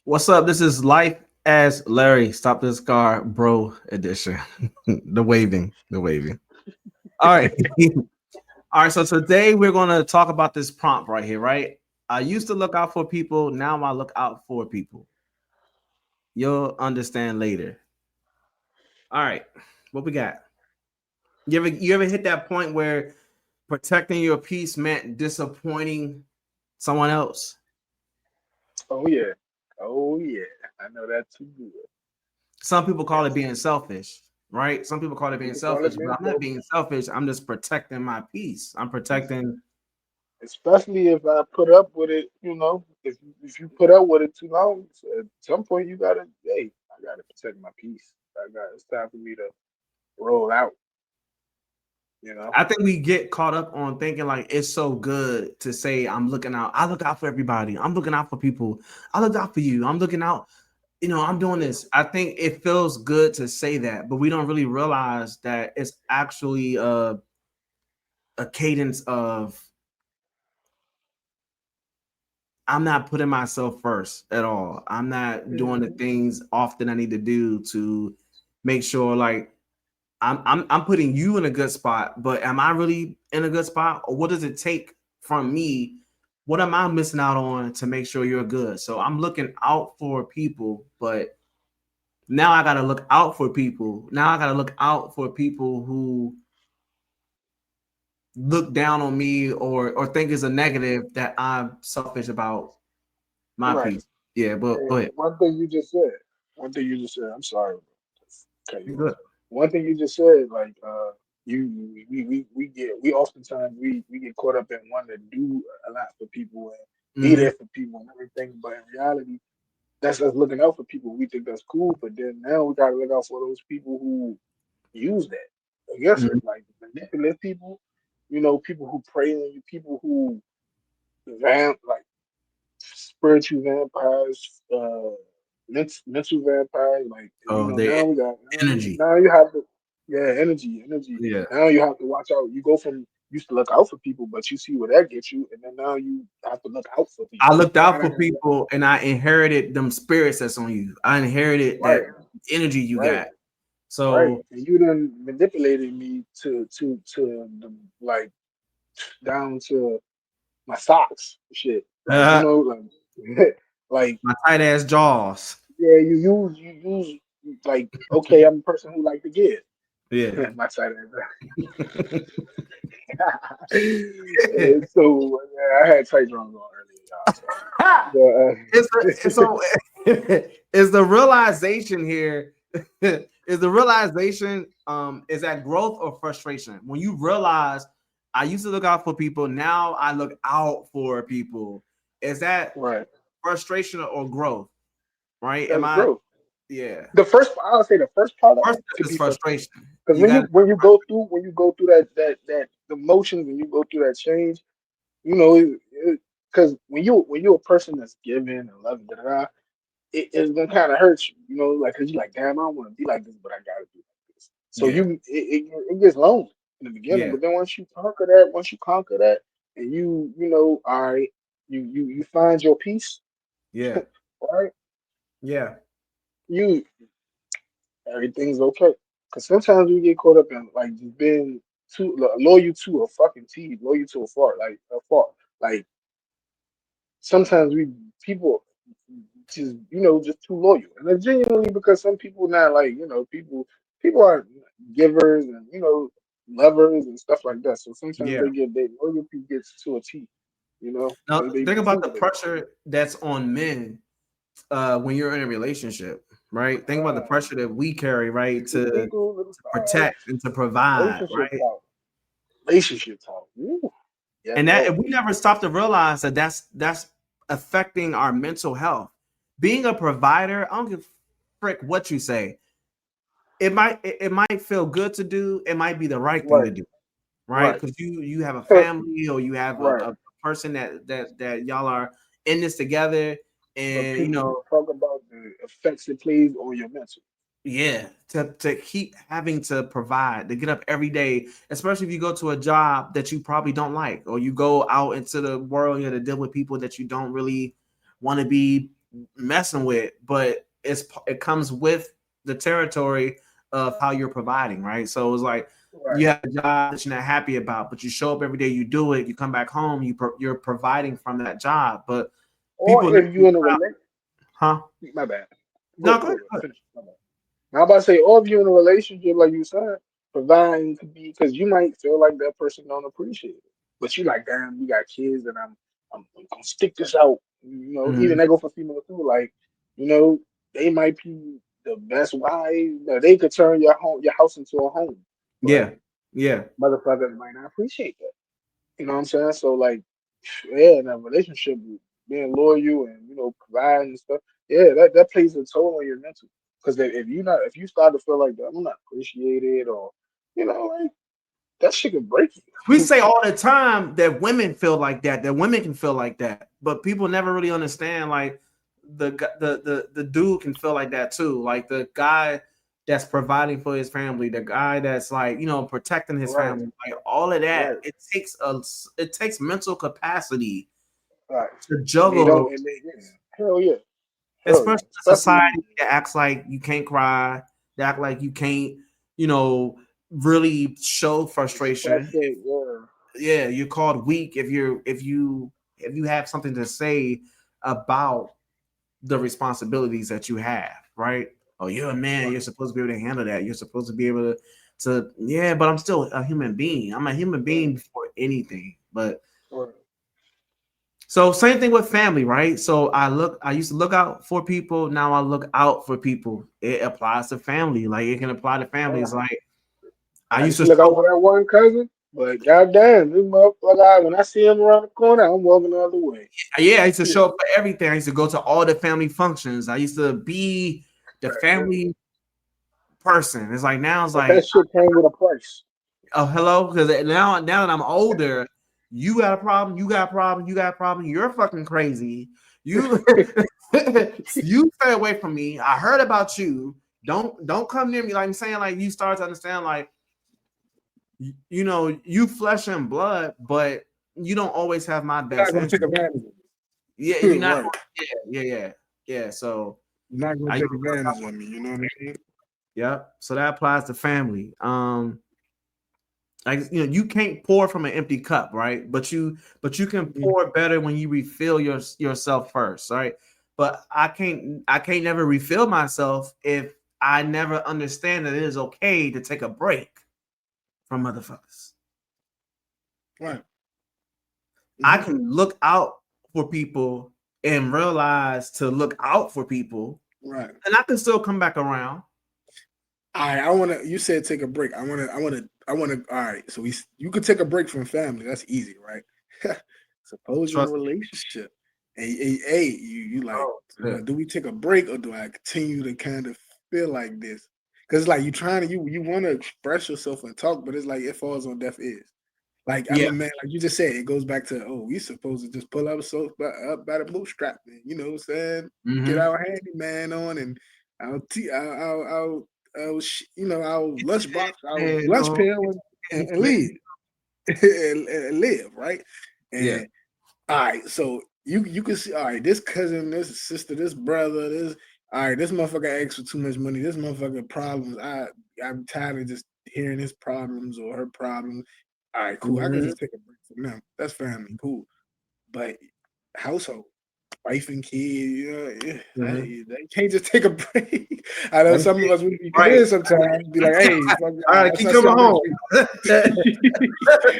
What's up? This is Life as Larry. Stop this car, bro edition. The waving, the waving. All right. All right. So today we're going to talk about this prompt right here, right? I used to look out for people. Now I look out for people. You'll understand later. All right. What we got? You ever hit that point where protecting your peace meant disappointing someone else? Oh yeah. Oh yeah. I know that too good. Some people call it Yes. being selfish, right? Some people call it Some being people call selfish, it but being I'm not being selfish. selfish. I'm just protecting my peace. I'm protecting. Especially if I put up with it, if you put up with it too long, so at some point you gotta, hey, I gotta protect my peace. It's time for me to roll out, you know. I think we get caught up on thinking like it's so good to say I'm looking out. I look out for everybody. I'm looking out for people. I look out for you. I'm looking out. I'm doing this. I think it feels good to say that, but we don't really realize that it's actually a cadence of I'm not putting myself first at all. I'm not doing the Hmm. things often I need to do to make sure like I'm putting you in a good spot, but am I really in a good spot? Or what does it take from me? What am I missing out on to make sure you're good? So I'm looking out for people, but now I gotta look out for people. Now I gotta look out for people who look down on me or think it's a negative that I'm selfish about my Right. piece. Yeah, but go And ahead. one thing you just said, I'm sorry to cut You you off. good. One thing you just said, like we oftentimes we get caught up in wanting to do a lot for people and be Mm-hmm. there for people and everything, but in reality, that's us looking out for people. We think that's cool, but then now we gotta look out for those people who use that against us, Mm-hmm. like manipulate people, people who prey on you, people who like spiritual vampires, mental vampires. Like Oh, they now we got energy. now you have to, yeah, energy. Yeah. Now you have to watch out. You go from used to look out for people, but you see where that gets you, and then now you have to look out for I people. looked Now out I for gotta look people and I inherited them spirits that's on you. I inherited right, that energy you right, got. right, So and you done manipulated me to the, like down to my socks, shit. Like like like my tight ass jaws. yeah, you use like okay, I'm a person who like to give. Yeah. My side of that. So I had tight drums on earlier, y'all. It's so is the realization here is the realization is that growth or frustration when you realize I used to look out for people, now I look out for people, is that Right, frustration or growth, right? Am that's I? growth. Yeah. I would say the first part of First it step could is be frustration. frustration. Because You got when you go through that the motions, when you go through that change, you know, because when you're a person that's giving and loving, it's gonna kind of hurt you, like because you're like, damn, I don't want to be like this, but I gotta be like this. So yeah, it gets lonely in the beginning, yeah, but then once you conquer that, and all right, you find your peace, yeah, right? yeah. You everything's okay. Because sometimes we get caught up in like just being too loyal to a fucking T, loyal to a fault, like a fault. Like sometimes we people just just too loyal, and it's genuinely because some people not like people are givers and lovers and stuff like that. So sometimes Yeah. their loyalty gets to a T. Now They think about the manipulate. pressure that's on men when you're in a relationship, right? Think about the Ah, pressure that we carry, right, little to eagle, little protect and to provide, relationship right? talk, relationship talk. Ooh, yes, And that Lord. and we never stop to realize that that's affecting our mental health. Being a provider, I don't give a frick what you say. It might feel good to do. It might be the right thing to Right, do, right? right, Because you have a family or you have right. a person that y'all are in this together, But and people don't talk about the effects it plays on your mental. Yeah, to keep having to provide, to get up every day, especially if you go to a job that you probably don't like, or you go out into the world, you have to deal with people that you don't really want to be messing with, but it comes with the territory of how you're providing, right? So it's like Right. you have a job that you're not happy about, but you show up every day, you do it, you come back home, you're providing from that job, but Or people, if you in a relate, huh? my bad. No, Go go go ahead. go. Go ahead. Finish. My bad. Now, I'm about to say, or if you're in a relationship, like you said, providing could be because you might feel like that person don't appreciate it, but you like, damn, we got kids, and I'm gonna stick this out. You know, even Mhm. that go for female too. Like, you know, they might be the best wives. They could turn your house into a home, but Yeah, yeah. motherfuckers might not appreciate that. You know what I'm saying? So like, yeah, in a relationship, being loyal and providing and stuff, yeah, that plays a toll on your mental. Because if you start to feel like that, I'm not appreciated, or like that shit could break We you. say all the time that women feel like that women can feel like that, but people never really understand like the dude can feel like that too. Like the guy that's providing for his family, the guy that's like protecting his Right, family, like all of that. right, It takes mental capacity right. to And they juggle don't, those, yeah, hell yeah, hell especially yeah, in a especially society that acts like you can't cry, that act like you can't, you know, really show express frustration. it. Yeah, Yeah, you're called weak if you have something to say about the responsibilities that you have, right? Oh, you're a man, right, you're supposed to be able to handle that. You're supposed to be able to yeah, but I'm still a human being. I'm a human right, being before anything. But right, so same thing with family, right? So I used to look out for people, now I look out for people. It applies to family. Like it can apply to families. right. Like I I used used to to look show out for that one cousin, but goddamn, this motherfucker, when I see him around the corner, I'm walking the other way. yeah, I used to show up for everything. I used to go to all the family functions. I used to be the family person. It's like now it's But like, that shit came with a price. oh hello, because now that I'm older, you got a problem, you got a problem, you got a problem. You're fucking crazy. You you stay away from me. I heard about you. Don't come near me. Like I'm saying, like you start to understand, like you flesh and blood, but you don't always have my You're not best gonna take interest. advantage of Yeah, you're me. not. Right. Yeah, yeah, yeah, yeah. So You're not gonna I take advantage of me. You know what I mean? yeah. So that applies to family. Like you can't pour from an empty cup, right? But you can pour better when you refill yourself first, right? But I can't never refill myself if I never understand that it is okay to take a break from motherfuckers. Right. I Hmm. can look out for people and realize to look out for people, Right. and I can still come back around. All right. I wanna. You said take a break. I wanna. I wanna. I wanna. All right. So you could take a break from family. That's easy, right? Suppose you're in a Trust me. relationship. Hey, you like, Oh, shit. do we take a break or do I continue to kind of feel like this? Because like you trying to you want to express yourself and talk, but it's like it falls on deaf ears. Like I'm Yeah. a man, like you just said, it goes back to we supposed to just pull up by the bootstrap, man. You know what I'm saying? Get Mm-hmm. our handyman on and our lunchbox, our And lunch pail, and leave and live right. yeah. And all right, so you can see, all right, this cousin, this sister, this brother, this all right, this motherfucker asks for too much money. This motherfucker problems. I'm tired of just hearing his problems or her problems. All right, cool. I can Mm-hmm. just take a break from them. That's family, cool. But household, wife and kid, Mm-hmm. they can't just take a break. I know some of us would be Right. committed sometimes, be like, hey, fuck, All all right, right, I'll keep touch coming y'all next home. week.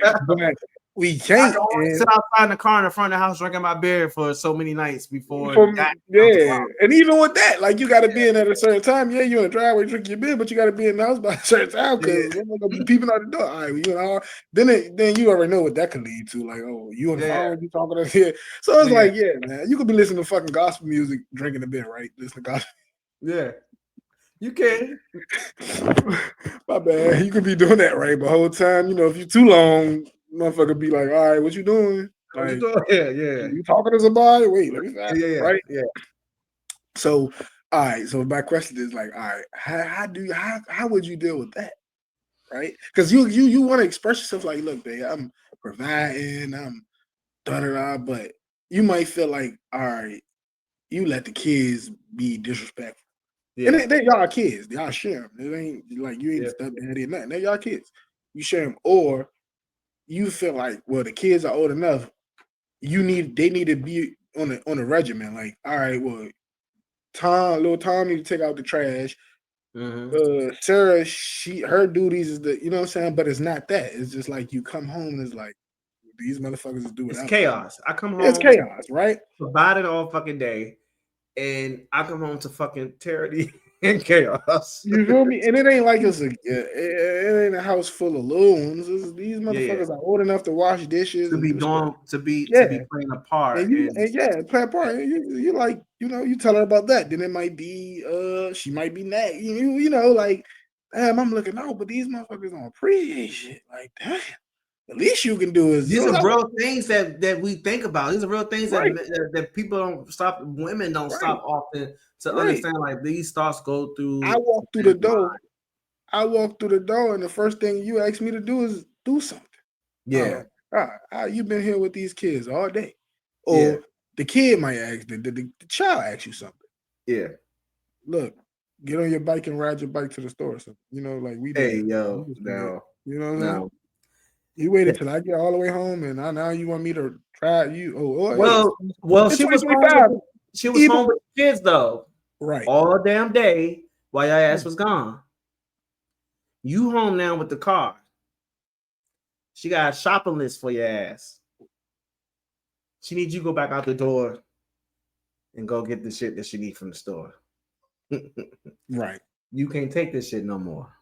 I But we can can't. only And sit outside in the car in the front of the house drinking my beer for so many nights before from God comes yeah, around. and even with that, like you got to be in at a certain time. Yeah, you in the driveway drink your beer, but you got to be in the house by a certain time because Yeah, they're gonna be peeping out the door. All right, well, then you already know what that could lead to. Like, oh, you on the yeah, phone, you talking to here. So it's yeah, like, yeah, man, you could be listening to fucking gospel music, drinking a beer, right? Listen to gospel. yeah. You can. My bad. You could be doing that, right? But whole time, if you too long, motherfucker be like, all right, what you doing? What you Like, doing? Yeah, yeah, you talking to somebody? Wait, let me yeah, stop, yeah, right? yeah. So All right. So my question is like, all right, how would you deal with that? Right? Because you want to express yourself like, look, babe, I'm providing, I'm da da da, but you might feel like, all right, you let the kids be disrespectful. And Yeah, they y'all kids. Y'all share them. It ain't like you ain't yeah. the stepdaddy or nothing. They y'all kids. You share them. Or you feel like, well, the kids are old enough. They need to be on a regimen. Like, all right, well, little Tom need to take out the trash. Hmm. Sarah, her duties is you know what I'm saying? But it's not that. It's just like you come home and it's like these motherfuckers just do It's whatever. chaos. I come It's home chaos, right? provide it all fucking day, and I come home to fucking tyranny and chaos. You feel me? And it ain't like it ain't a house full of loons. These Yeah, yeah. motherfuckers are old enough to wash dishes To and be do stuff. doing to be Yeah. playing a part, And and yeah, play a part. And you like, you tell her about that. Then it might be she might be mad. Like, damn, I'm looking out, but these motherfuckers don't appreciate shit. Like, damn. The least you can do is these so are that's real things that we think about. These are real things right, that people don't stop. Women don't right, stop often to right. understand. Like these thoughts go I through walk through the men's mind. door. I walk through the door, and the first thing you ask me to do is do something. Yeah, Oh, God, you've been here with these kids all day. yeah, Or the kid might ask, the child asks you something. yeah. Look, get on your bike and ride your bike to the store or something. Like we did. Hey, We yo, used to do. no, You know what I'm saying? no. You waited till I get all the way home, and now you want me to try you? Hey, Well, well, it's she was home with 2025. she was Even home with the kids though, right. all damn day while your ass was gone. You home now with the car. She got a shopping list for your ass. She needs you to go back out the door and go get the shit that she needs from the store. Right. You can't take this shit no more.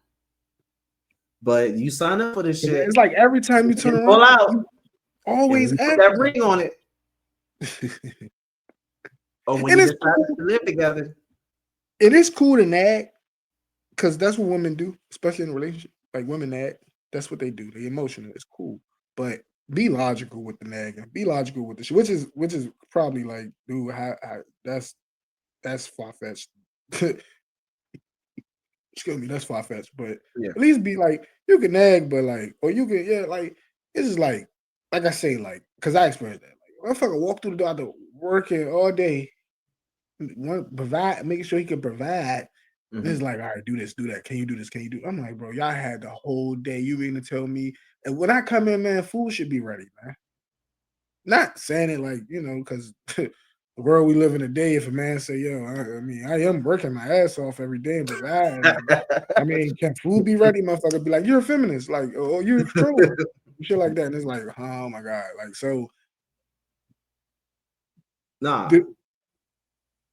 But you sign up for this shit. It's like every time you turn You pull around, out you and always you put ask that them. ring on it. Or when And you it's decide cool. to live together. It is cool to nag because that's what women do, especially in a relationship. Like women nag. That's what they do. They emotional. It's cool. But be logical with the nagging. Be logical with the shit. Which is probably like, dude, how that's far fetched. Excuse me, that's far fetched. But Yeah. at least be like, you can nag, but like, or you can, yeah, like, it's just like I say, like, because I experienced that. Like, motherfucker walk through the door after working all day, provide, making sure he can provide. And it's Mm-hmm. like, all right, do this, do that. Can you do this? Can you do? I'm like, bro, y'all had the whole day. You mean to tell me? And when I come in, man, food should be ready, man. Not saying it like, because the world we live in today, if a man say, yo, I mean, I am working my ass off every day, but I mean, can food be ready? Motherfucker be like, you're a feminist, like, or you're a control, shit like that. And it's like, oh my God. Like, so Nah, did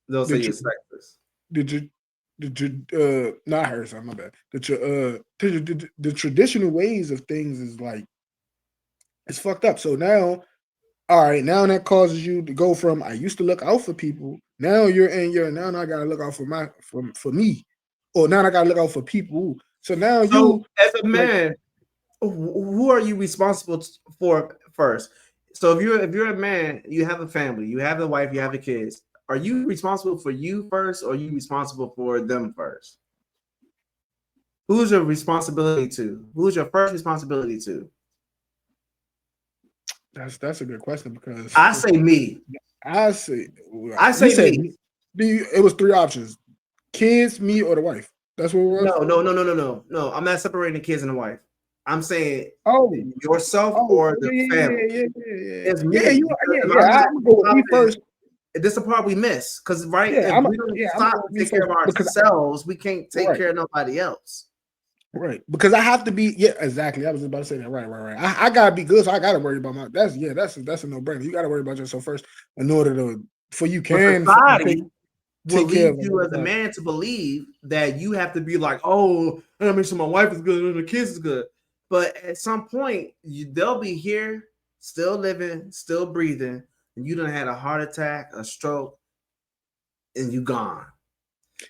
they'll say did you're you sexist. did you did you not her son, my bad. The traditional ways of things is like it's fucked up. So now, all right, now that causes you to go from I used to look out for people. Now you're in your now I gotta look out for me. Or now I gotta look out for people. So now So you as a like man, who are you responsible for first? So if you're a man, you have a family, you have a wife, you have the kids. Are you responsible for you first, or are you responsible for them first? Who's your responsibility to? Who's your first responsibility to? that's a good question because I say me. I say I you say said me. it was three options: kids, me, or the wife. That's what it was. No, no, no, no, no, no, no. I'm not separating the kids and the wife. I'm saying Oh, yourself oh, or the yeah, yeah, family. yeah, yeah, yeah, yeah. It's Yeah, me you, because yeah, if yeah. I'm not I'm gonna go with me stopping, first. this is the part we miss. Because right, Yeah, if we don't I'm gonna stop go with to me take care first of because ourselves, we can't take right, care of nobody else. right. Because I have to be. Yeah, exactly. I was about to say that. Right, right, right. I gotta be good, so I gotta worry about my. That's a no brainer. You gotta worry about yourself first in order to for you But can take society will take care lead of you as a another. man to believe that you have to be like, oh, I gotta make sure my wife is good and the kids is good. But at some point, they'll be here, still living, still breathing, and you done had a heart attack, a stroke, and you gone,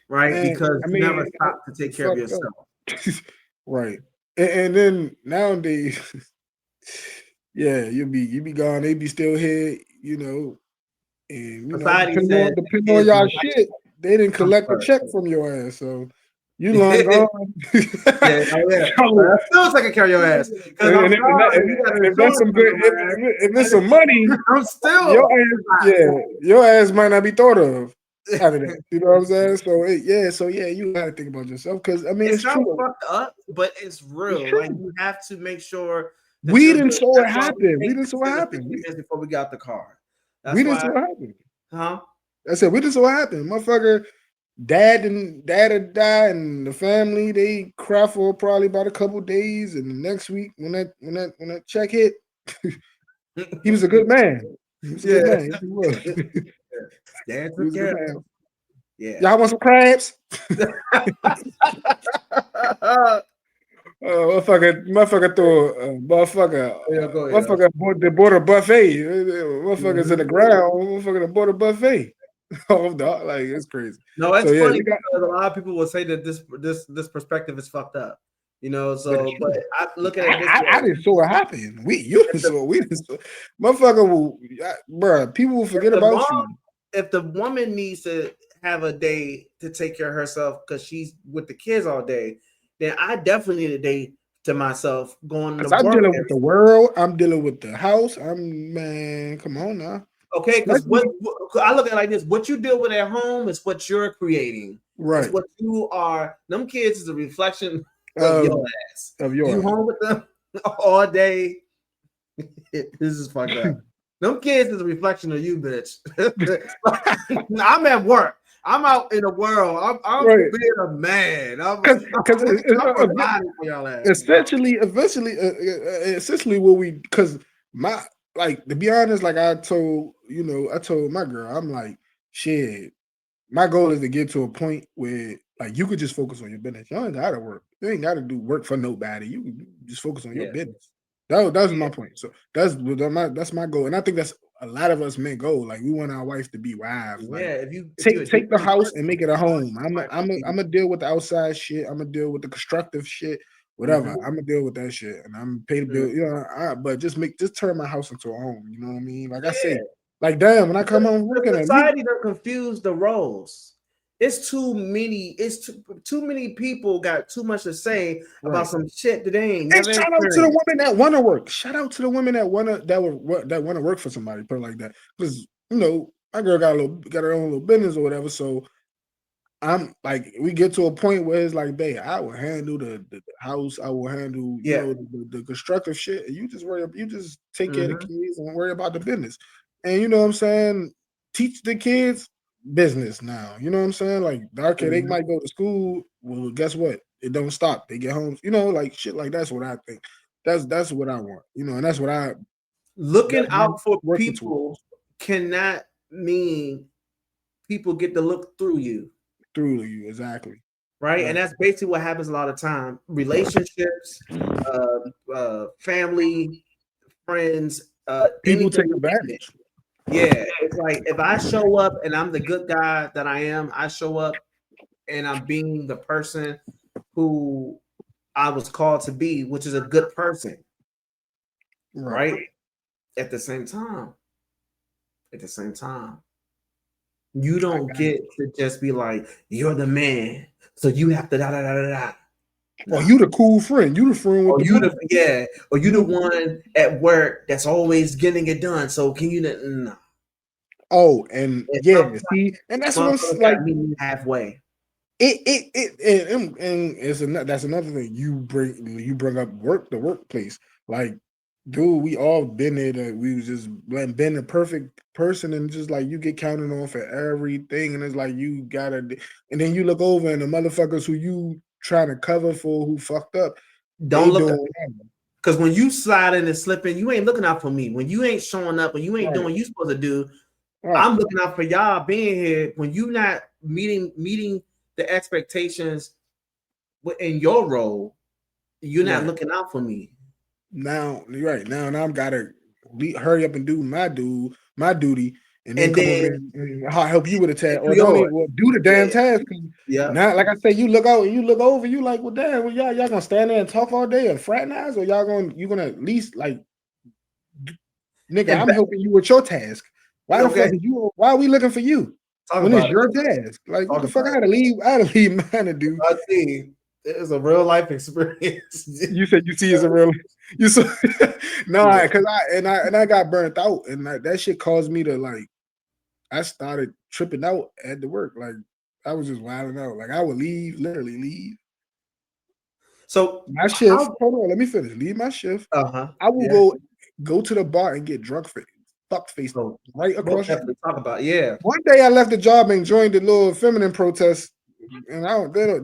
right? Man, Because I you mean, never stopped to take it's care of fucked yourself. up. Right. And then nowadays, yeah, you be gone, they be still here, and Society depending says on the kids, the y'all wife, shit. they didn't I'm collect a sorry. check from your ass, so you long gone. Yeah, oh yeah. But So, I still taking care of your ass. Because I'm sorry, you got if that's some good, insurance on my if it's some money, ass. I'm your still ass, yeah, your ass might not be thought of after that. You know what I'm saying? So you gotta think about yourself because I mean it it's sounds true. fucked up, but it's It's real. Like true. you have to make sure that We you're didn't good. saw it That's why we happen. We take didn't saw it 10 or happen. 15 minutes before we got the car. We That's didn't why, saw it happen. huh? I said we didn't saw it happen. Motherfucker, dad had died, and the family they cry for probably about a couple days, and the next week when that check hit, he was a good man. He was a Yeah. good man. Yes, he was. Dad He took was a good care of man. him. Yeah. Y'all want some crabs? Motherfucker threw Yeah, go ahead. motherfucker bought a buffet. Motherfuckers in the Mhm. ground. Motherfucker that bought a buffet. Like it's crazy. No, So it's yeah, funny you got. because a lot of people will say that this perspective is fucked up. You know, But it's so but true. I look at it this I way. didn't saw it happen. You If didn't the saw. We didn't saw. Motherfucker will, bruh. People will if forget the about mom you. if the woman needs to have a day to take care of herself because she's with the kids all day, then I definitely need a day to myself going to Cause I'm work. dealing with the world. I'm dealing with the house. I'm man. Come on now. Okay, because Especially I look at it like this: what you deal with at home is what you're creating. It's right what you are. Them kids is a reflection of of your ass. of You yours. home with them all day. This is fucked up. Them kids is a reflection of you, bitch. I'm at work. I'm out in the world. I'm Right. being a man. Because I'm providing for y'all ass. essentially what we because my like to be honest, like I told my girl, I'm like, shit, my goal is to get to a point where like you could just focus on your business. You ain't gotta work. You ain't gotta do work for nobody. You can just focus on your Yeah, business. That was my point. So that's my goal. And I think that's a lot of us men go. Like we want our wife to be wives. Like yeah. If you're a take the decent house and person, make it a home. wife should be. I'm gonna deal with the outside shit. I'm gonna deal with the constructive shit. Whatever. Mhm, I'm gonna deal with that shit, and I'm pay the bill. mhm. You know, but just turn my house into a home. You know what I mean? Like I Yeah. say, like damn, when I come home The working, at least society don't confuse the roles. It's too many. It's too many people got too much to say about right. some shit that they ain't And never shout out to the experienced. women that want to work. Shout out to the women that want to work for somebody. Put it like that, because my girl got her own little business or whatever. So I'm like, we get to a point where it's like, babe, I will handle the house. I will handle, Yeah. the constructive shit. And you just take care of the Hmm. kids and worry about the business. And you know what I'm saying? Teach the kids business now. You know what I'm saying? Like, okay, they Hmm. might go to school. Well, guess what? It don't stop. They get home. Like shit like that's what I think. That's what I want. And that's what Looking that's what I'm out for working towards people cannot mean people get to look through you, through you. Exactly. right? And Exactly. that's basically what happens a lot of time. Relationships, family, friends, People anything take you name it. advantage. Yeah, it's like if I show up and I'm the good guy that I am, I show up and I'm being the person who I was called to be, which is a good person, Right. right? At the same time, at the same time, you I don't got it. get to just be like, you're the man, so you have to da da da da da. Oh, No. you the cool friend. You the friend with Or the you boo. the yeah, or you the You one at work that's always getting it done. So can you no? and At yeah, some point, see, and that's what I'm motherfuckers like. got to meet me halfway. And that's another thing you bring up the workplace. Like, dude, we all been there. That we was just been the perfect person, and just like you get counted on for everything, and it's like you gotta, and then you look over and the motherfuckers who you trying to cover for who fucked up, they Don't look doing because when you sliding and slipping, you ain't looking out for me. When you ain't showing up, when you ain't doing right, what you supposed to do, right, I'm looking out for y'all being here. When you not meeting the expectations in your role, you're not right. looking out for me. Now, you're right now, and I've got to hurry up and do my duty, and then And come over then there and I'll help you with a task, do or don't yours. even do the damn Yeah. task. 'Cause Yeah. now, like I say, you look out and you look over, you like, well, damn, well, y'all gonna stand there and talk all day and fraternize, or you gonna at least like, nigga, And I'm helping you with your task. Why the okay. fuck is you? Why are we looking for you? Talk when it's about it. your task. Like, what Talk the fuck? about I had to leave. I had to leave mine to do. it. I see. It is a real life experience. You said you see it's a real. You saw no, Yeah. because I got burnt out, and that shit caused me to like. I started tripping out at the work. Like I was just wilding out. Like I would leave, literally leave So my shift. how? Hold on, let me finish. Leave my shift. Uh-huh. I will Yeah. go to the bar and get drunk face, fuck face So right we'll across the definitely street. talk about it. Yeah. One day I left the job and joined the little feminine protest, and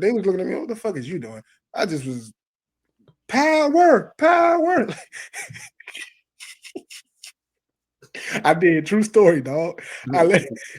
they was looking at me. What the fuck is you doing? I just was power, power. I did. True story, dog.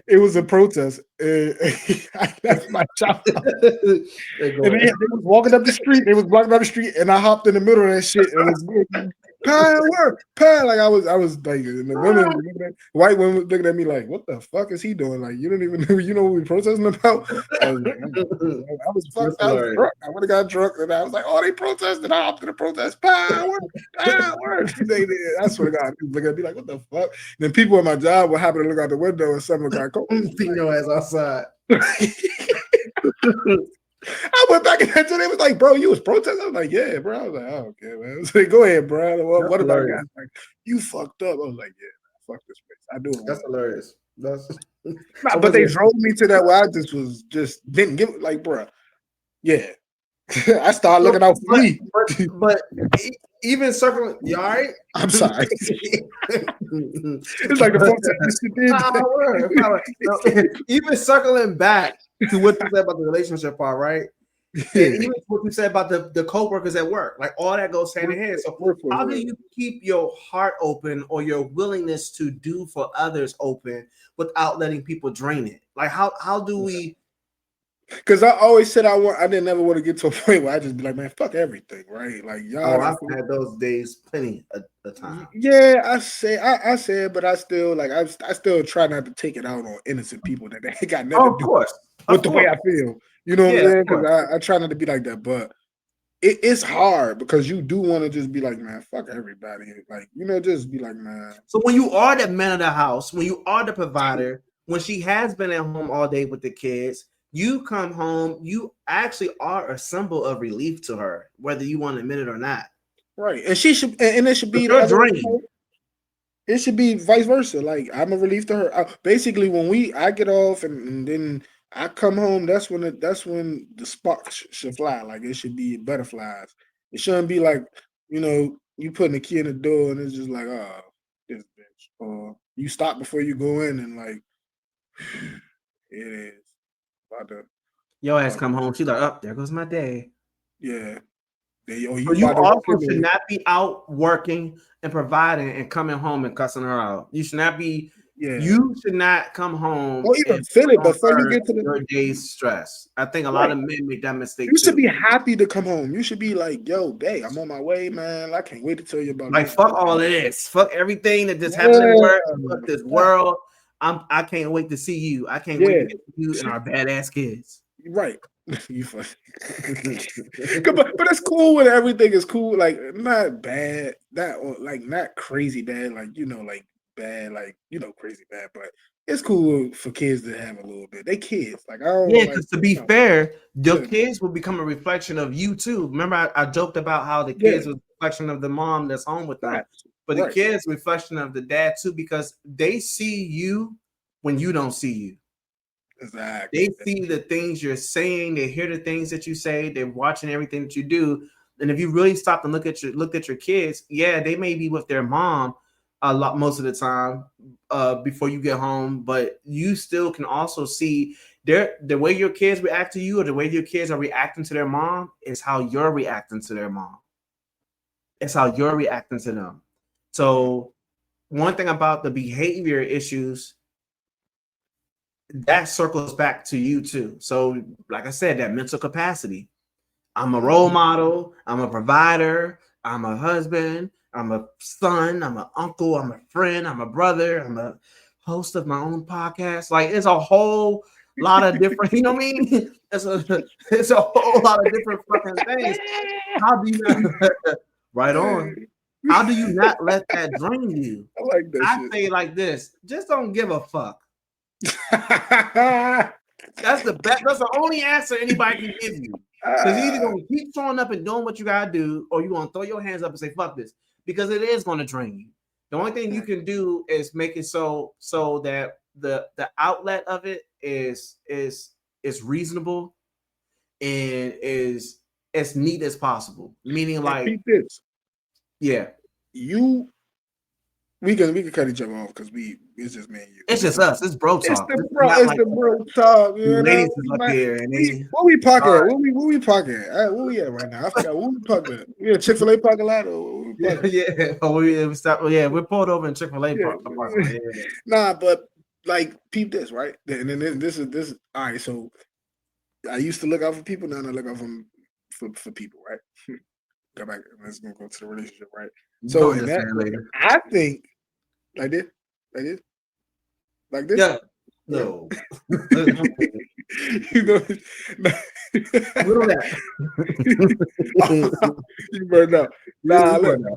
It was a protest. I left my job. They go And ahead. they was walking up the street. They was walking up the street, and I hopped in the middle of that shit. And was power, power. Like I was like, and the women, white women, was looking at me like, "What the fuck is he doing? Like, you don't even know, you know what we protesting about?" I was like, I was That's fucked. I was hilarious. drunk. I would have got drunk, and I was like, "Oh, they protesting." I hopped in the protest. Power, power. I swear to God, people looking at me like, "What the fuck?" And then people at my job would happen to look out the window, and someone got cold. Beating your ass outside. I went back in that day. They was like, "Bro, you was protesting." I was like, "Yeah, bro." I was like, "Oh, okay, man." I was like, "Go ahead, bro. What about Hilarious. guys?" Like, "You fucked up." I was like, "Yeah, man, fuck this place. I do it." That's hilarious. That's Nah, so but was they it drove me to that where I just didn't give it. Like, bro, yeah. I started looking out for but me. but even circling, you all right? I'm sorry. It's like the protest this shit did. Power. No, even circling back to what you said about the relationship part, right? And Yeah. even what you said about the co-workers at work, like all that goes hand in hand. So Workforce, how do right. you keep your heart open or your willingness to do for others open without letting people drain it? Like how do we? Because I always said I didn't ever want to get to a point where I just be like, man, fuck everything, right? Like y'all Oh, done I've had those days plenty of time. yeah, I said, but I still like I still try not to take it out on innocent people that ain't got nothing to Oh, do of with the way course, I feel. You know what I'm yeah, of saying? Because course. I try not to be like that, but it's hard because you do want to just be like, man, fuck everybody. Like, just be like, man. So when you are the man of the house, when you are the provider, when she has been at home all day with the kids, you come home, you actually are a symbol of relief to her, whether you want to admit it or not. Right. And she should and it should But be the you're other drained. it should be vice versa. Like I'm a relief to her. Basically, when I get off and then I come home, that's when the sparks should fly. Like it should be butterflies. It shouldn't be like you putting a key in the door and it's just like this bitch. Or you stop before you go in and like it is about to Your ass about come home, she's like, oh, there goes my day. yeah. So You you about to walk also in should there. not be out working and providing and coming home and cussing her out. You should not be. Yeah. You should not come home Or even and feel put it on before you her get to the your day's stress. I think a lot right. of men make that mistake You should too. be happy to come home. You should be like, yo, babe, I'm on my way, man. I can't wait to tell you about Like this. fuck all of this. Fuck everything that just happened at Yeah. work. Fuck this world. I can't wait to see you. I can't wait Yeah. to get to you and our badass kids. Right. You funny. But it's cool when everything is cool, like not bad, not crazy bad, like like bad, like crazy bad, but it's cool for kids to have a little bit. They kids. Like I Yeah, don't like because to be fair, your yeah, kids will become a reflection of you too. Remember, I joked about how the yeah, kids was a reflection of the mom that's home with them, facts. but the Right. kids reflection of the dad too because they see you when you don't see you. Exactly. They see the things you're saying, they hear the things that you say, they're watching everything that you do. And if you really stop and look at your kids, yeah, they may be with their mom a lot most of the time before you get home, but you still can also see the way your kids react to you or the way your kids are reacting to their mom is how you're reacting to their mom. It's how you're reacting to them. So one thing about the behavior issues that circles back to you too. So, like I said, that mental capacity. I'm a role model. I'm a provider. I'm a husband. I'm a son. I'm an uncle. I'm a friend. I'm a brother. I'm a host of my own podcast. Like it's a whole lot of different. You know what I mean? It's a whole lot of different fucking things. How do you not? Right on. How do you not let that drain you? I like that I shit. say it like this: just don't give a fuck. That's the best. That's the only answer anybody can give you. Because you're either gonna keep showing up and doing what you gotta do, or you're gonna throw your hands up and say "fuck this," because it is gonna drain you. The only thing you can do is make it so that the outlet of it is reasonable and is as neat as possible. Meaning, like, Repeat this. yeah, You we can cut each other off because it's just me and you. it's just us. It's bro It's talk. the This is bro. not It's like the bro talk. the You know, ladies is up here and they. what we parking All at? right. What we parking at? Where we at right now? I forgot. Where we parking at? We at Chick-fil-A parking lot or where we Yeah, parking? yeah. Oh, we stop. Yeah, we're pulled over in Chick-fil-A Yeah. parking. Yeah. Nah, but like peep this, right? And then this is all right. So I used to look out for people. Now I look out for people, right? Go back. Let's go to the relationship, right? You So don't in that, understand later. I think like this, like this, like this. Yeah. No. You know, Little that. you burned out. Nah, look, Nah,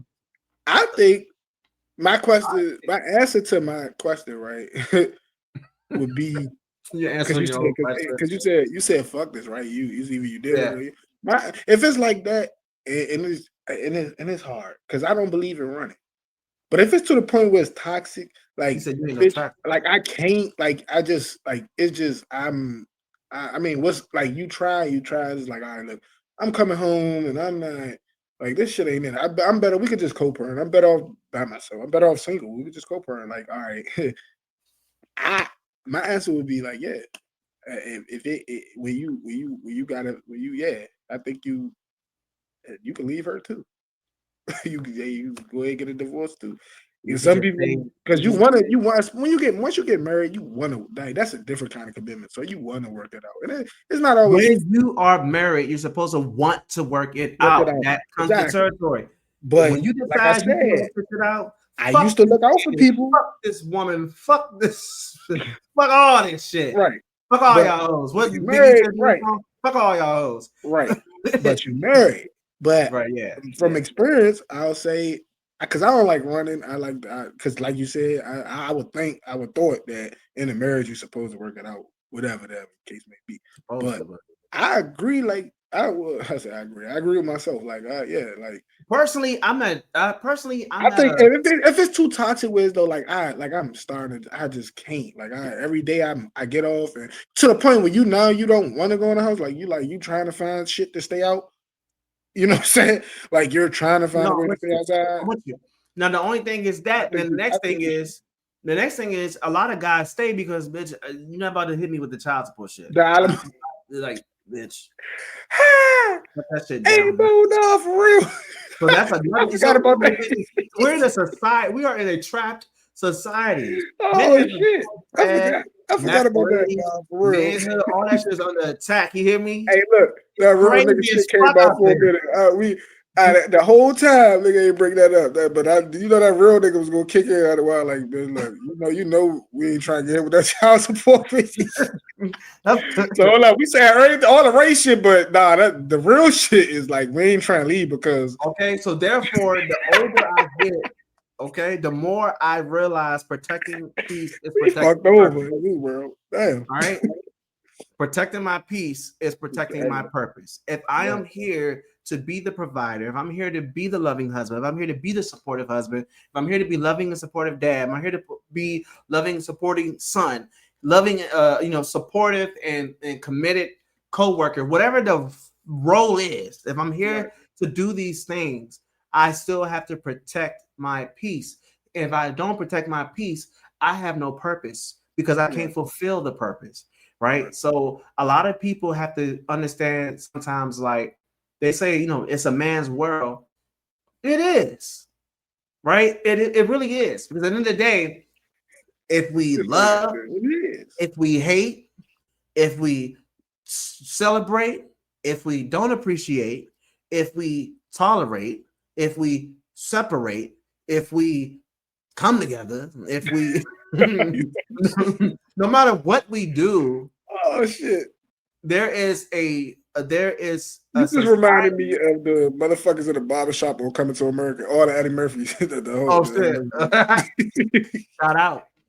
I think my answer to my question, right, would be you're because answering your own question. you said fuck this, right? You either you did Yeah. it or you. If it's like that, and it's hard because I don't believe in running. But if it's to the point where it's toxic, like You said you ain't no bitch, toxic. like I can't, like I just like it's just I mean, what's like you try, it's like, all right, look, I'm coming home and I'm not like this shit ain't it. I'm better. We could just co-parent. I'm better off by myself. I'm better off single. We could just co-parent. Like, all right, my answer would be like, yeah. If it when you gotta yeah, I think you can leave her too. you go ahead and get a divorce too. And some people because you want once you get married, you want to like that's a different kind of commitment. So you want to work it out, and it's not always when you are married, you're supposed to want to work it out. That comes to territory. But when you like I decide you want to said, fix it out, I used to look out for people. Fuck this woman. Fuck this. Fuck all this shit. Right. Fuck all y'all hoes. What you Biggie married, said, right? Fuck all y'all hoes. Right. But you married. But right, yeah. From experience, I'll say because I don't like running. I like because, like you said, I would thought that in a marriage you're supposed to work it out, whatever that case may be. But I agree. Like I agree. I agree with myself. Like yeah. Like personally, I'm not. I think if it's too toxic with though, like I'm starting to, I just can't. Like every day I get off and to the point where you don't want to go in the house. Like you trying to find shit to stay out. You know what I'm saying? Like you're trying to find a way to stay outside. Now the only thing is that then the next thing is a lot of guys stay because bitch, you're not about to hit me with the child support shit. Like bitch. That shit hey, no, for real. So that's another. I forgot about that. We're in a society. We are in a trapped society. Oh shit! I forgot about that. For real. Manhood, all that shit is under attack. You hear me? Hey, look, that real nigga shit came out for a minute. The whole time nigga ain't bring that up. But that real nigga was gonna kick it out of while. Like, look, you know, we ain't trying to get hit with that child support. So hold on, we say all the race shit, but nah, the real shit is like we ain't trying to leave because okay. So therefore, the older I get, okay, the more I realize protecting peace is protecting world. Damn. All right. Protecting my peace is protecting my purpose. If I am here to be the provider, if I'm here to be the loving husband, if I'm here to be the supportive husband, if I'm here to be loving and supportive dad, I'm here to be loving and supporting son, loving, supportive and committed co-worker, whatever the role is. If I'm here to do these things, I still have to protect my peace. If I don't protect my peace, I have no purpose because I can't fulfill the purpose. Right. So a lot of people have to understand sometimes, like they say, it's a man's world. It is. Right. It really is. Because at the end of the day, if we love, if we hate, if we celebrate, if we don't appreciate, if we tolerate, if we separate, if we come together, if we no matter what we do, oh shit, there is a this reminded me of the motherfuckers in the barbershop on Coming to America, all the Eddie Murphys. Shit. Shout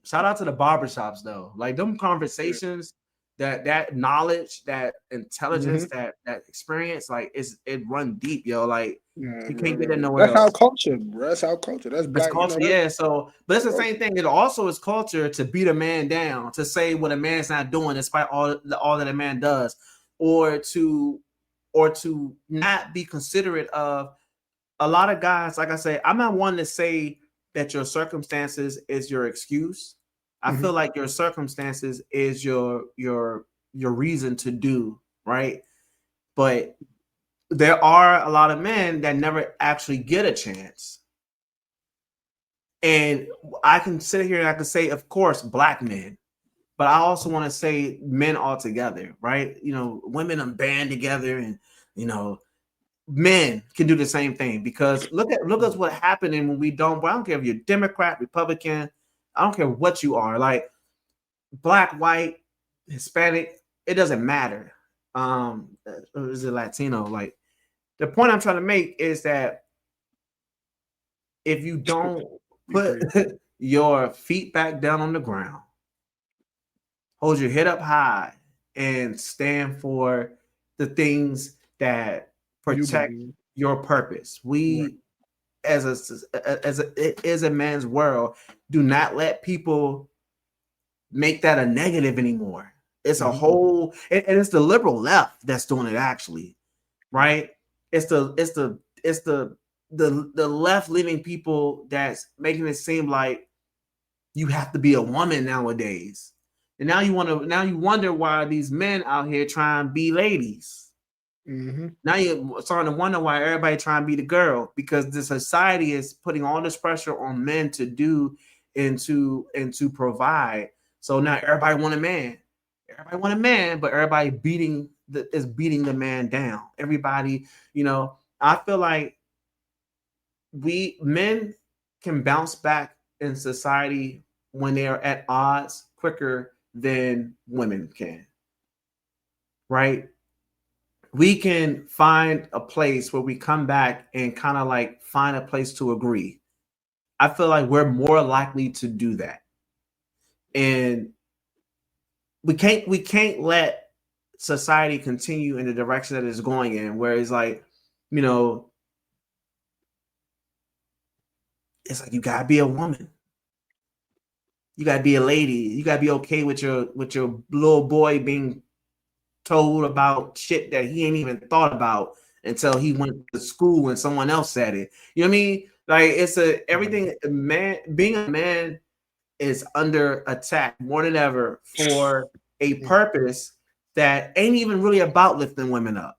shout out to the barbershops though. Like them conversations, that knowledge, that intelligence, Mm-hmm. that experience, like it run deep, yo. Like you can't get it Mm-hmm. nowhere That's our else. culture, bro. That's our culture. That's It's black. You culture, know, that's yeah. So, but it's the culture. same thing. It also is culture to beat a man down, to say what a man's not doing, despite all that a man does, or to not be considerate of a lot of guys. Like I say, I'm not one to say that your circumstances is your excuse. I Mm-hmm. feel like your circumstances is your reason to do right, but there are a lot of men that never actually get a chance. And I can sit here and I can say, of course, black men, but I also want to say men altogether, right? You know, women are band together, and you know, men can do the same thing because look at what happening when we don't. I don't care if you're Democrat, Republican, I don't care what you are, like black, white, Hispanic, it doesn't matter. Or is it Latino? Like the point I'm trying to make is that if you don't You put crazy. your feet back down on the ground, hold your head up high, and stand for the things that You protect believe. your purpose. Right. We, it is a man's world. Do not let people make that a negative anymore. It's a Mm-hmm. whole, and it's the liberal left that's doing it actually, right? It's the left leaning people that's making it seem like you have to be a woman nowadays. And now you wonder why these men out here trying to be ladies. Mm-hmm. Now you're starting to wonder why everybody trying to be the girl, because the society is putting all this pressure on men to do and to provide. So now everybody want a man. Everybody want a man, but everybody is beating the man down. Everybody, I feel like we men can bounce back in society when they are at odds quicker than women can, right? We can find a place where we come back and kind of like find a place to agree. I feel like we're more likely to do that. And we can't let society continue in the direction that it's going in, where it's like, you know, it's like you gotta be a woman. You gotta be a lady. You gotta be okay with your little boy being told about shit that he ain't even thought about until he went to school and someone else said it. You know what I mean? Like everything, man, being a man is under attack more than ever for a purpose that ain't even really about lifting women up.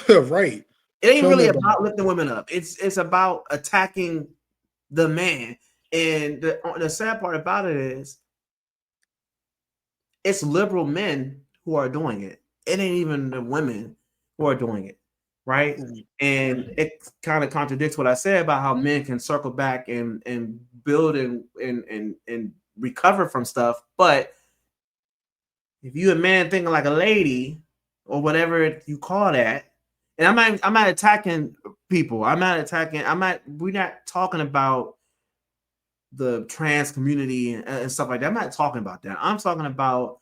Right. It ain't Tell me really about about lifting women up. It's about attacking the man. And the sad part about it is it's liberal men who are doing it. It ain't even the women who are doing it, right? it. And it kind of contradicts what I said about how men can circle back and build and recover from stuff. But if you a man thinking like a lady or whatever you call that, and I'm not attacking people. We're not talking about the trans community and stuff like that. I'm not talking about that. I'm talking about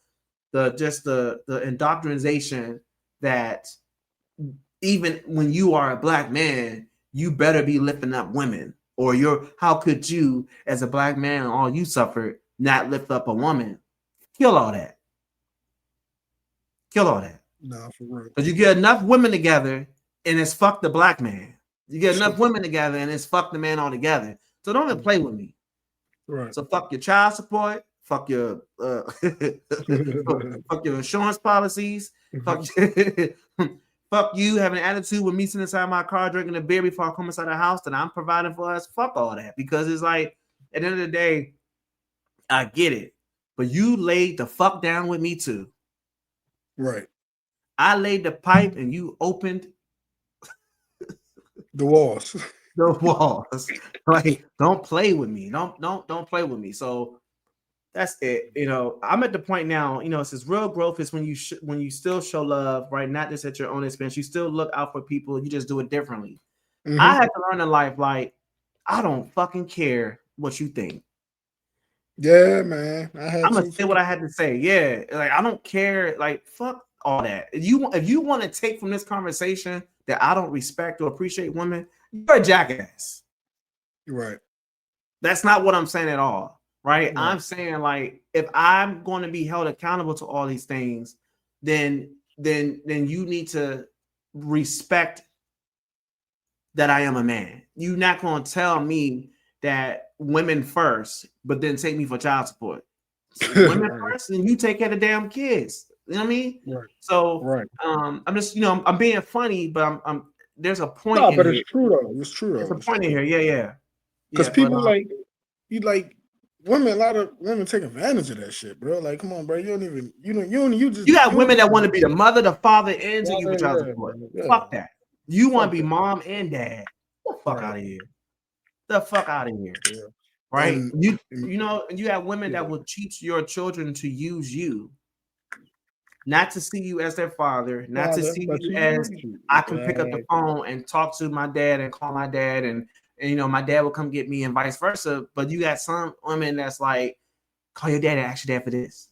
the indoctrination that even when you are a black man, you better be lifting up women, or how could you, as a black man, all you suffered, not lift up a woman? Kill all that. Kill all that. Nah, for real. Because you get enough women together and it's fuck the black man. You get enough women together and it's fuck the man altogether. So don't even play with me. Right. So fuck your child support, fuck your fuck your insurance policies, fuck fuck you having an attitude with me sitting inside my car drinking a beer before I come inside the house that I'm providing for us. Fuck all that, because it's like at the end of the day, I get it, but you laid the fuck down with me too. Right. I laid the pipe and you opened The walls. the walls. Like, don't play with me. Don't play with me. So that's it. I'm at the point now. It says real growth is when you still show love, right? Not just at your own expense. You still look out for people. You just do it differently. I Mm-hmm. had to learn in life, like, I don't fucking care what you think. Yeah, man. I had I'm gonna to say what too. I had to say. Yeah, like I don't care. Like fuck all that. If you want to take from this conversation that I don't respect or appreciate women, you're a jackass. Right. That's not what I'm saying at all. Right? Right. I'm saying like if I'm going to be held accountable to all these things, then you need to respect that I am a man. You're not going to tell me that women first, but then take me for child support. Women Right. first, and you take care of the damn kids. You know what I mean? Right. So Right. I'm just I'm being funny, but I'm there's a point No, in but here. it's true though. It's true There's a though. It's point in true. here. Because Yeah. But people like you like women. A lot of women take advantage of that shit, bro. Like, come on, bro. You don't even. You just. you got You don't women that want even. to be the mother, the father, and take you for Yeah, child yeah, support. man. Yeah. Fuck that. You want Fuck to be that. mom and dad. Get the fuck Right. out of here. The fuck out of here. Yeah. Right? And You have women yeah. that will teach your children to use you, not to see you as their father, not to Father, see but you to as use you. I can pick up the Exactly. phone and talk to my dad and call my dad and my dad will come get me and vice versa. But you got some women that's like, call your dad and ask your dad for this.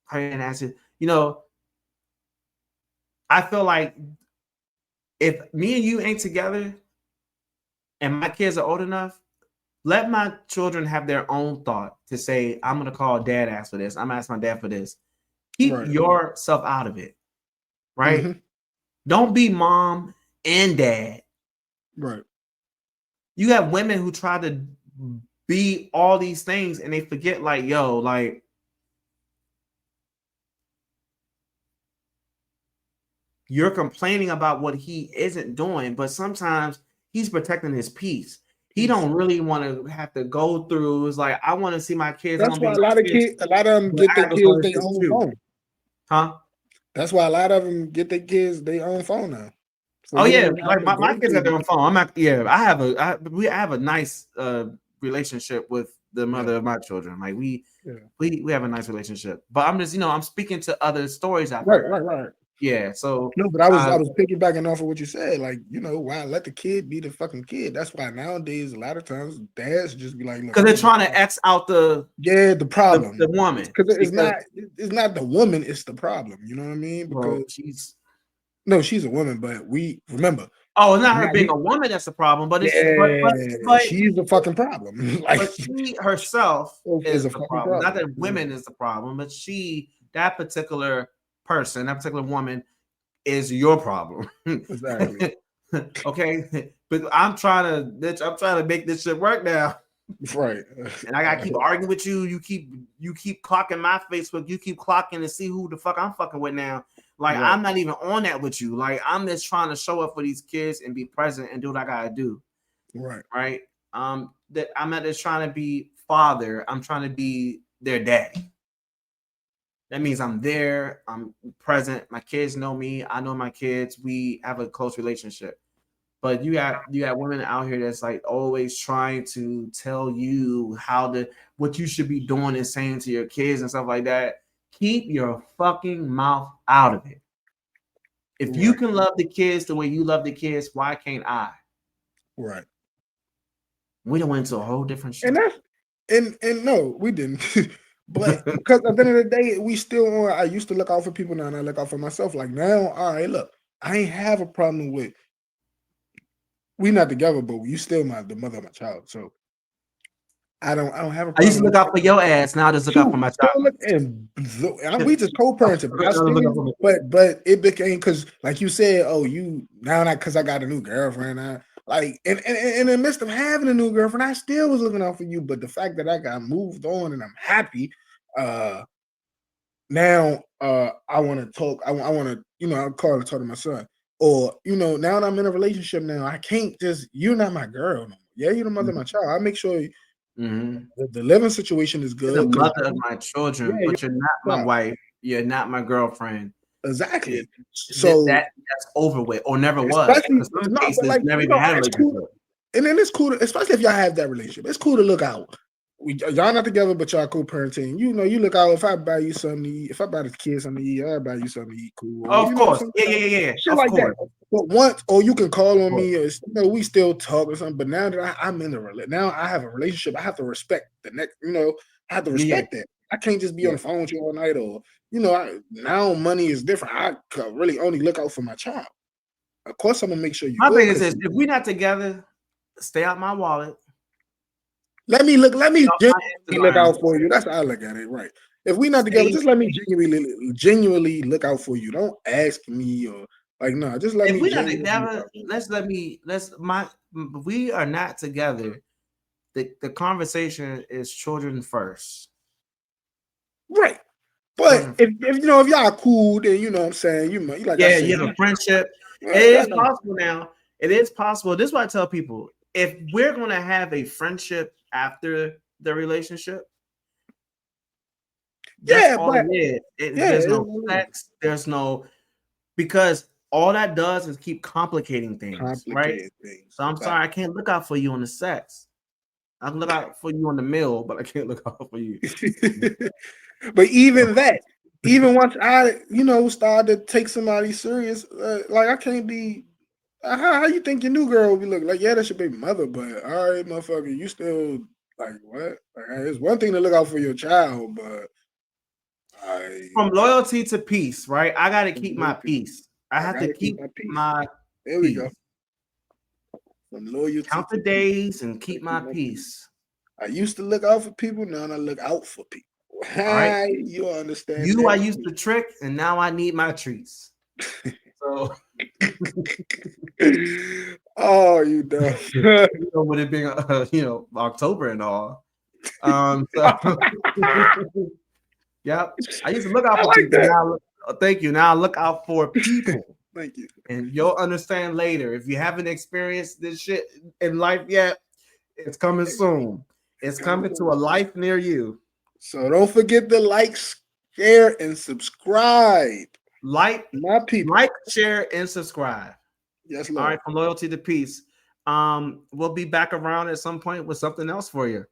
Call your dad and ask it. I feel like if me and you ain't together and my kids are old enough, let my children have their own thought to say, I'm gonna call dad, ask for this. I'm gonna ask my dad for this. Keep Right. yourself out of it, right? Mm-hmm. Don't be mom and dad. Right. You have women who try to be all these things and they forget, like, yo, like, you're complaining about what he isn't doing, but sometimes he's protecting his peace. He Peace. don't really want to have to go through. It's like, I want to see my kids. I That's want to why be a my lot of kids, kids, a lot of them but get I their got to go through kids this their shit own too, phone. huh? That's why a lot of them get their kids their own phone now. So Oh you don't yeah, even have like to my go kids have through. their own phone. I'm not. Yeah, I have a nice relationship with the Yeah. mother of my children. Like Yeah. we have a nice relationship. But I'm just I'm speaking to other stories I've Right. heard. Right. Right. Yeah, so No, but I was piggybacking off of what you said. Like, why let the kid be the fucking kid? That's why nowadays a lot of times dads just be like, look, because I'm they're gonna just trying to X out the the the problem. woman Because because it's not the woman, it's the problem. You know what I mean? well Because she's no, she's a woman, but we remember it's not her now being a woman that's the problem, but it's yeah, she's the fucking problem. Like but she herself is is a the fucking problem. Not problem. that women is the problem, but that particular person, that particular woman is your problem. Exactly. Okay, but I'm trying to make this shit work now, Right. and I gotta keep arguing with you. You keep clocking my Facebook. You keep clocking to see who the fuck I'm fucking with now. Like Right. I'm not even on that with you. Like I'm just trying to show up for these kids and be present and do what I gotta do. Right. Right. That I'm not just trying to be father. I'm trying to be their daddy. That means I'm there. I'm present. My kids know me. I know my kids. We have a close relationship. But you got women out here that's like always trying to tell you what you should be doing and saying to your kids and stuff like that. Keep your fucking mouth out of it. If you Right. can love the kids the way you love the kids, why can't I? Right. We done went into a whole different And shit. that's and no, we didn't. But because at the end of the day, we still on. I used to look out for people now, and I look out for myself. Like now, all right, look, I ain't have a problem with we not together, but you still the mother of my child. So I don't have a I used to problem look with out for your ass. Now I just look out for two. my So child. look, and we just co-parenting, but I still, but it became because, like you said, oh, you now not because I got a new girlfriend. Like, and in the midst of having a new girlfriend, I still was looking out for you. But the fact that I got moved on and I'm happy, now I want to talk. I want to, I call to talk to my son, or now that I'm in a relationship now, I can't just you're not my girl no more. Yeah, you're the mother of my child. I make sure Mm-hmm. the living situation is You're the good because mother of my children, yeah, you're but you're not my my child. wife. You're not my girlfriend. It, Exactly. that, So that's over with, or never was. especially In some no, but cases, like never even had a it's cool. relationship. And then it's cool, especially if y'all have that relationship. It's cool to look out. Y'all not together, but y'all co-parenting. You look out. If I buy you something to eat, if I buy the kids something to eat, I buy you something to eat. Cool, or Of course, some yeah. shit Of like that. course, But once, or you can call of on course. me, or we still talk or something. But now that I'm in the now I have a relationship, I have to respect the next. I have to Yeah, respect that. I can't just be on yeah. the phone with you all night, or now money is different. I could really only look out for my child. Of course, I'm gonna make sure you're My good thing is because this: if we're not together, stay out my wallet. let me Off my genuinely look Instagram. out for you. That's how I look at it, right? If we're not together, Stay. just let me genuinely look out for you. Don't ask me or like no, just let If me we're not genuinely look together, out for you. let's my. We are not together. The conversation is children first. Right. But Children. if if y'all cool, then you know what I'm saying, you like I Yeah, said, you have a friendship. It that is don't possible now. It is possible. This is what I tell people. If we're gonna have a friendship after the relationship, that's yeah, all but it is. yeah, There's no sex. There's no because all that does is keep complicating things, right? complicated things. So I'm sorry, I can't look out for you on the sex. I can look out for you on the meal, but I can't look out for you. But even that, even once I, started to take somebody serious, like I can't be. How you think your new girl will be looking? Like, yeah, that's your baby mother, but all right, motherfucker, you still like what? Like, it's one thing to look out for your child, but I, From loyalty to peace, right? I got to keep my peace. I I have to gotta keep keep my peace. my There we go. peace. From loyalty Count the to peace. days and Gotta keep keep my my peace. peace. I used to look out for people, now I look out for people. All right. You understand You I that? used to trick, and now I need my treats. So Oh, you dumb. with it being October and all. So yep. I used to look out I for like people. that. Now thank you. Now I look out for people. Thank you. And you'll understand later. If you haven't experienced this shit in life yet, it's coming soon. It's Coming coming to soon. a life near you. So don't forget to like, share, and subscribe. Like, My people. like, share, and subscribe. Yes, All Lord. right, from loyalty to peace. We'll be back around at some point with something else for you.